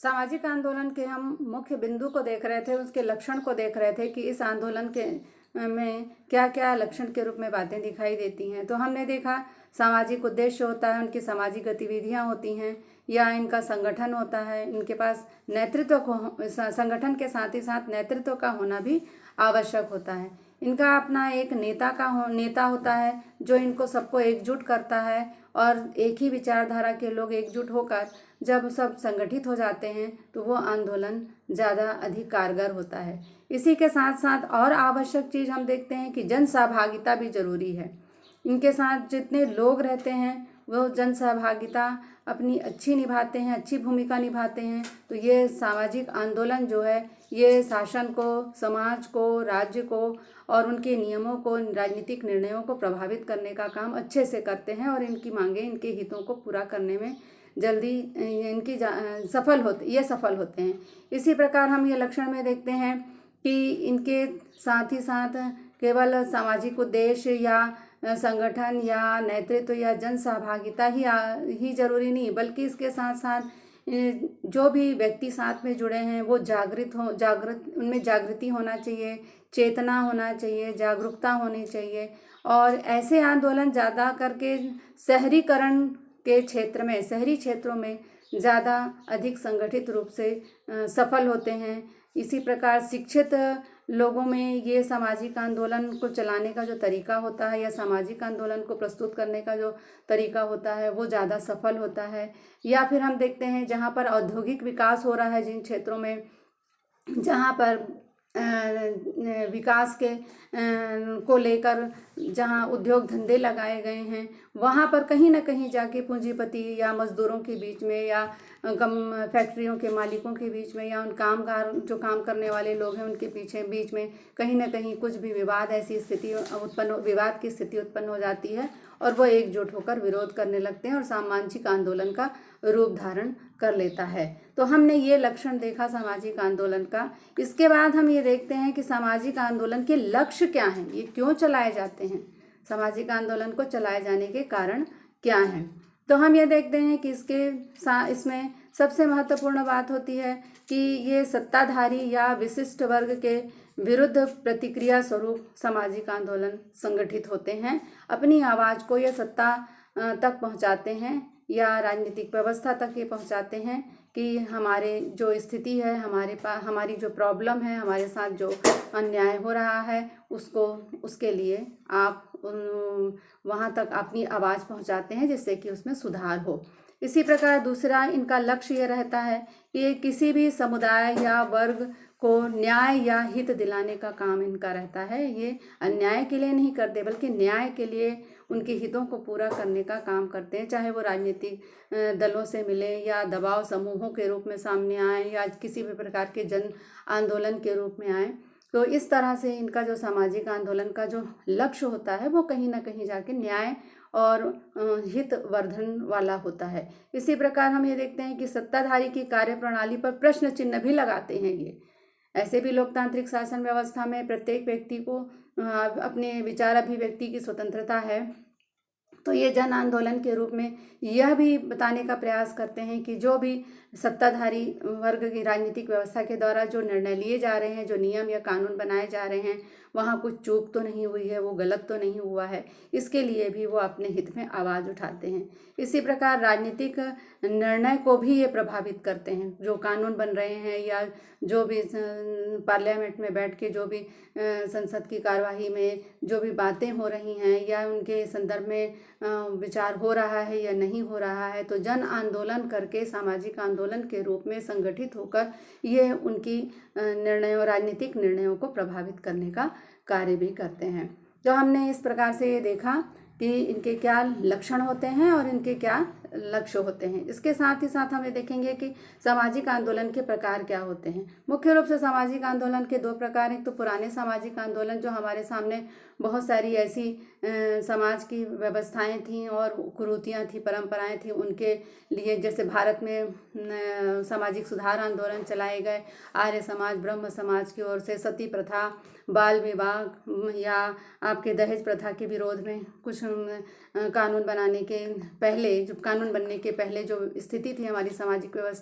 सामाजिक आंदोलन के हम मुख्य बिंदु को देख रहे थे, उसके लक्षण को देख रहे थे कि इस आंदोलन के में क्या क्या लक्षण के रूप में बातें दिखाई देती हैं। तो हमने देखा सामाजिक उद्देश्य होता है, उनकी सामाजिक गतिविधियां होती हैं या इनका संगठन होता है, इनके पास नेतृत्व को संगठन के साथ ही साथ नेतृत्व का होना भी आवश्यक होता है। इनका अपना एक नेता होता है जो इनको सबको एकजुट करता है और एक ही विचारधारा के लोग एकजुट होकर जब सब संगठित हो जाते हैं तो वो आंदोलन ज़्यादा अधिक कारगर होता है। इसी के साथ साथ और आवश्यक चीज़ हम देखते हैं कि जन सहभागिता भी ज़रूरी है। इनके साथ जितने लोग रहते हैं वो जन सहभागिता अपनी अच्छी निभाते हैं, अच्छी भूमिका निभाते हैं। तो ये सामाजिक आंदोलन जो है ये शासन को, समाज को, राज्य को और उनके नियमों को, राजनीतिक निर्णयों को प्रभावित करने का काम अच्छे से करते हैं और इनकी मांगें, इनके हितों को पूरा करने में जल्दी ये सफल होते हैं। इसी प्रकार हम ये लक्षण में देखते हैं कि इनके साथ ही साथ केवल सामाजिक उद्देश्य या संगठन या नेतृत्व या जन सहभागिता ही जरूरी नहीं, बल्कि इसके साथ साथ जो भी व्यक्ति साथ में जुड़े हैं वो उनमें जागृति होना चाहिए, चेतना होना चाहिए, जागरूकता होनी चाहिए। और ऐसे आंदोलन ज़्यादा करके शहरीकरण के शहरी क्षेत्रों में ज़्यादा अधिक संगठित रूप से सफल होते हैं। इसी प्रकार शिक्षित लोगों में ये सामाजिक आंदोलन को चलाने का जो तरीका होता है या सामाजिक आंदोलन को प्रस्तुत करने का जो तरीका होता है वो ज़्यादा सफल होता है। या फिर हम देखते हैं जहाँ पर औद्योगिक विकास हो रहा है, जिन क्षेत्रों में जहाँ पर विकास के को लेकर जहाँ उद्योग धंधे लगाए गए हैं वहाँ पर कहीं ना कहीं जाके पूंजीपति या मजदूरों के बीच में या फैक्ट्रियों के मालिकों के बीच में या उन कामगार जो काम करने वाले लोग हैं उनके बीच में कहीं ना कहीं कुछ भी विवाद की स्थिति उत्पन्न हो जाती है और वो एकजुट होकर विरोध करने लगते हैं और सामाजिक आंदोलन का रूप धारण कर लेता है। तो हमने ये लक्षण देखा सामाजिक आंदोलन का। इसके बाद हम ये देखते हैं कि सामाजिक आंदोलन के लक्ष्य क्या हैं, ये क्यों चलाए जाते हैं, सामाजिक आंदोलन को चलाए जाने के कारण क्या हैं। तो हम ये देखते हैं कि इसमें सबसे महत्वपूर्ण बात होती है कि ये सत्ताधारी या विशिष्ट वर्ग के विरुद्ध प्रतिक्रिया स्वरूप सामाजिक आंदोलन संगठित होते हैं, अपनी आवाज़ को ये सत्ता तक पहुंचाते हैं या राजनीतिक व्यवस्था तक ये पहुंचाते हैं कि हमारे जो स्थिति है, हमारी जो प्रॉब्लम है, हमारे साथ जो अन्याय हो रहा है उसके लिए आप वहाँ तक अपनी आवाज़ पहुँचाते हैं जिससे कि उसमें सुधार हो। इसी प्रकार दूसरा इनका लक्ष्य ये रहता है कि किसी भी समुदाय या वर्ग को न्याय या हित दिलाने का काम इनका रहता है। ये अन्याय के लिए नहीं करते बल्कि न्याय के लिए, उनके हितों को पूरा करने का काम करते हैं, चाहे वो राजनीतिक दलों से मिले या दबाव समूहों के रूप में सामने आए या किसी भी प्रकार के जन आंदोलन के रूप में आए। तो इस तरह से इनका जो सामाजिक आंदोलन का जो लक्ष्य होता है वो कहीं ना कहीं जाके न्याय और हित वर्धन वाला होता है। इसी प्रकार हम ये देखते हैं कि सत्ताधारी की कार्यप्रणाली पर प्रश्न चिन्ह भी लगाते हैं। ये ऐसे भी लोकतांत्रिक शासन व्यवस्था में प्रत्येक व्यक्ति को अपने विचार अभिव्यक्ति की स्वतंत्रता है। तो ये जन आंदोलन के रूप में यह भी बताने का प्रयास करते हैं कि जो भी सत्ताधारी वर्ग की राजनीतिक व्यवस्था के द्वारा जो निर्णय लिए जा रहे हैं, जो नियम या कानून बनाए जा रहे हैं, वहाँ कुछ चूक तो नहीं हुई है, वो गलत तो नहीं हुआ है, इसके लिए भी वो अपने हित में आवाज़ उठाते हैं। इसी प्रकार राजनीतिक निर्णय को भी ये प्रभावित करते हैं। जो कानून बन रहे हैं या जो भी पार्लियामेंट में बैठ के जो भी संसद की कार्यवाही में जो भी बातें हो रही हैं या उनके संदर्भ में विचार हो रहा है या नहीं हो रहा है, तो जन आंदोलन करके सामाजिक आंदोलन के रूप में संगठित होकर ये उनकी राजनीतिक निर्णयों को प्रभावित करने का कार्य भी करते हैं। जो हमने इस प्रकार से ये देखा कि इनके क्या लक्षण होते हैं और इनके क्या लक्ष्य होते हैं। इसके साथ ही साथ हम ये देखेंगे कि सामाजिक आंदोलन के प्रकार क्या होते हैं। मुख्य रूप से सामाजिक आंदोलन के दो प्रकार हैं। तो पुराने सामाजिक आंदोलन जो हमारे सामने बहुत सारी ऐसी समाज की व्यवस्थाएं थीं और कुरीतियाँ थी, परंपराएं थी, उनके लिए जैसे भारत में सामाजिक सुधार आंदोलन चलाए गए, आर्य समाज, ब्रह्म समाज की ओर से सती प्रथा, बाल विवाह या आपके दहेज प्रथा के विरोध में कुछ कानून बनने के पहले जो स्थिति थी हमारी सामाजिक व्यवस्था